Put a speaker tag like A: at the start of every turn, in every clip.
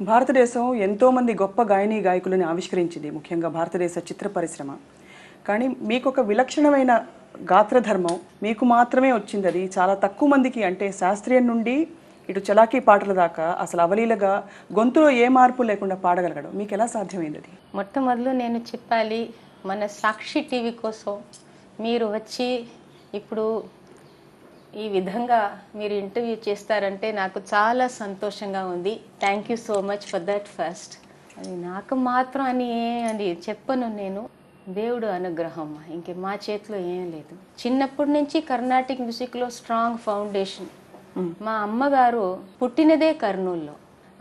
A: భారతదేశం ఎంతోమంది గొప్ప గాయని గాయకులను ఆవిష్కరించింది, ముఖ్యంగా భారతదేశ చిత్ర పరిశ్రమ. కానీ మీకు ఒక విలక్షణమైన గాత్రధర్మం మీకు మాత్రమే వచ్చింది. అది చాలా తక్కువ మందికి, అంటే శాస్త్రీయం నుండి ఇటు చలాకీ పాటల దాకా అసలు అవలీలగా గొంతులో ఏ మార్పు లేకుండా పాడగలగడం మీకు ఎలా సాధ్యమైంది? అది
B: మొట్టమొదలు నేను చెప్పాలి, మన సాక్షి టీవీ కోసం మీరు వచ్చి ఇప్పుడు ఈ విధంగా మీరు ఇంటర్వ్యూ చేస్తారంటే నాకు చాలా సంతోషంగా ఉంది. Thank you so much for that first. అది నాకు మాత్రం అని చెప్పను నేను, దేవుడు అనుగ్రహం, ఇంక మా చేతిలో ఏం లేదు. చిన్నప్పటి నుంచి కర్ణాటిక్ మ్యూజిక్లో స్ట్రాంగ్ ఫౌండేషన్. మా అమ్మగారు పుట్టినదే కర్నూలులో,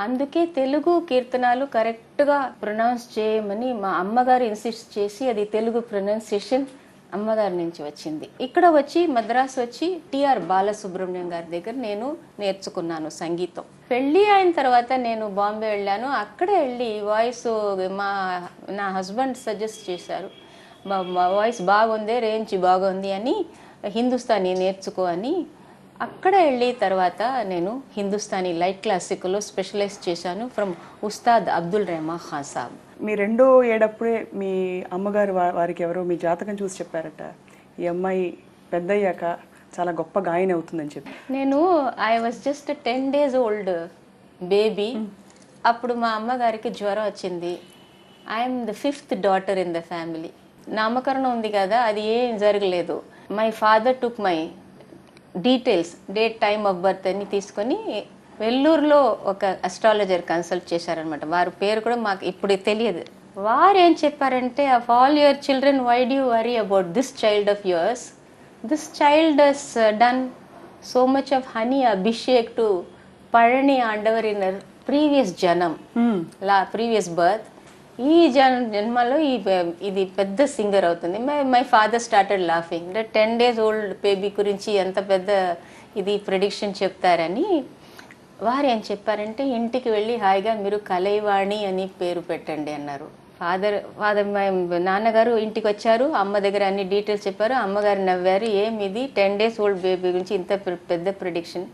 B: అందుకే తెలుగు కీర్తనాలు కరెక్ట్గా ప్రొనౌన్స్ చేయమని మా అమ్మగారు ఇన్సిస్ట్ చేసి అది తెలుగు ప్రొనౌన్సియేషన్ అమ్మగారి నుంచి వచ్చింది. ఇక్కడ వచ్చి మద్రాసు వచ్చి టిఆర్ బాలసుబ్రహ్మణ్యం గారి దగ్గర నేను నేర్చుకున్నాను సంగీతం. పెళ్ళి అయిన తర్వాత నేను బాంబే వెళ్ళాను. అక్కడే వెళ్ళి వాయిస్ నా హస్బెండ్ సజెస్ట్ చేశారు, మా వాయిస్ బాగుంది, రేంజ్ బాగుంది అని, హిందుస్థానీ నేర్చుకో అని. అక్కడ వెళ్ళి తర్వాత నేను హిందుస్థానీ లైట్ క్లాసికల్లో స్పెషలైజ్ చేశాను ఫ్రమ్ ఉస్తాద్ అబ్దుల్ రెహమాన్ ఖాన్ సాబ్.
A: మీ రెండో ఏడప్పుడే మీ అమ్మగారు వారికి ఎవరో మీ జాతకం చూసి చెప్పారట, ఈ అమ్మాయి పెద్దయ్యాక చాలా గొప్ప గాయని అవుతుందని చెప్పి.
B: నేను I was just 10 days old baby. అప్పుడు మా అమ్మగారికి జ్వరం వచ్చింది. I'm the 5th daughter in the family. నామకరణం ఉంది కదా, అది ఏం జరగలేదు. My father took my details, date, time of birth అని తీసుకొని వెల్లూరులో ఒక అస్ట్రాలజర్ కన్సల్ట్ చేశారనమాట. వారి పేరు కూడా మాకు ఇప్పుడు తెలియదు. వారు ఏం చెప్పారంటే, of all your children why do you worry about this child of yours, this child has done so much of honey abhishek to Palani Andavar in previous janam, previous birth. ఈ జన్మలో ఇది పెద్ద సింగర్ అవుతుంది. My father started laughing. 10 days old baby గురించి ఎంత పెద్ద ఇది prediction చెప్తారని. వారు ఏం చెప్పారంటే, ఇంటికి వెళ్ళి హాయిగా మీరు కలైవాణి అని పేరు పెట్టండి అన్నారు. ఫాదర్ నాన్నగారు ఇంటికి వచ్చారు, అమ్మ దగ్గర అన్ని డీటెయిల్స్ చెప్పారు. అమ్మగారు నవ్వారు, ఇది 10 days ఓల్డ్ బేబీ గురించి ఇంత పెద్ద ప్రెడిక్షన్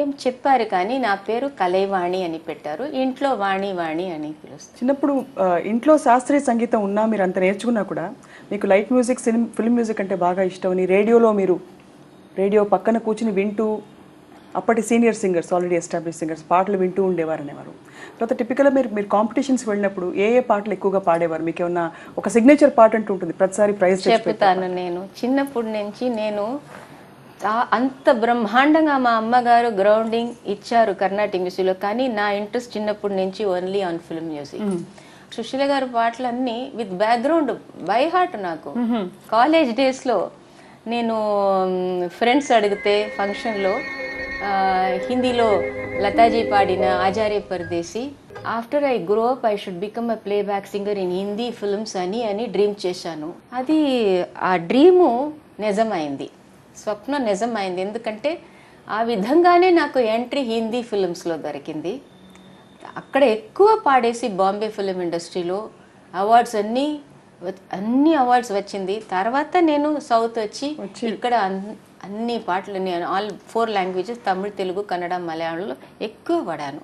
B: ఏం చెప్పారు, కానీ నా పేరు కలైవాణి అని పెట్టారు. ఇంట్లో వాణి వాణి అని పిలుస్తారు.
A: చిన్నప్పుడు ఇంట్లో శాస్త్రీయ సంగీతం ఉన్నా, మీరు అంత నేర్చుకున్నా కూడా మీకు లైట్ మ్యూజిక్, ఫిల్మ్ మ్యూజిక్ అంటే బాగా ఇష్టం అని రేడియో పక్కన కూర్చుని వింటూ, అప్పటి senior singers, already establish singers పాటలు వింటూ ఉండేవారు అనేవారు. తర్వాత టిపికల్గా మీరు కాంపిటీషన్స్కి వెళ్ళినప్పుడు ఏ పాటలు ఎక్కువగా పాడేవారు? మీకు ఏమన్నా ఒక సిగ్నేచర్ పాట అంటూ ఉంటుంది, ప్రతిసారి ప్రైజ్
B: చెప్తాను. నేను చిన్నప్పటి నుంచి నేను అంత బ్రహ్మాండంగా మా అమ్మగారు గ్రౌండింగ్ ఇచ్చారు కర్ణాటిక్ మ్యూజిక్లో, కానీ నా ఇంట్రెస్ట్ చిన్నప్పటి నుంచి only on film music. Susheela గారి పాటలన్నీ విత్ బ్యాక్గ్రౌండ్ బై హార్ట్. నాకు కాలేజ్ డేస్లో నేను ఫ్రెండ్స్ అడిగితే ఫంక్షన్లో హిందీలో లతాజీ పాడిన ఆచార్య పరదేశీ, after I grow up I should become a playback singer in Hindi films అని డ్రీమ్ చేశాను. అది ఆ డ్రీము నిజమైంది, స్వప్నం నిజమైంది. ఎందుకంటే ఆ విధంగానే నాకు ఎంట్రీ హిందీ ఫిల్మ్స్లో దొరికింది. అక్కడ ఎక్కువ పాడేసి బాంబే ఫిల్మ్ ఇండస్ట్రీలో అవార్డ్స్ అన్ని అవార్డ్స్ వచ్చింది. తర్వాత నేను సౌత్ వచ్చి ఇక్కడ అన్ని పాటలు, నేను ఆల్ 4 languages తమిళ్, తెలుగు, కన్నడ, మలయాళంలో ఎక్కువ పాడాను.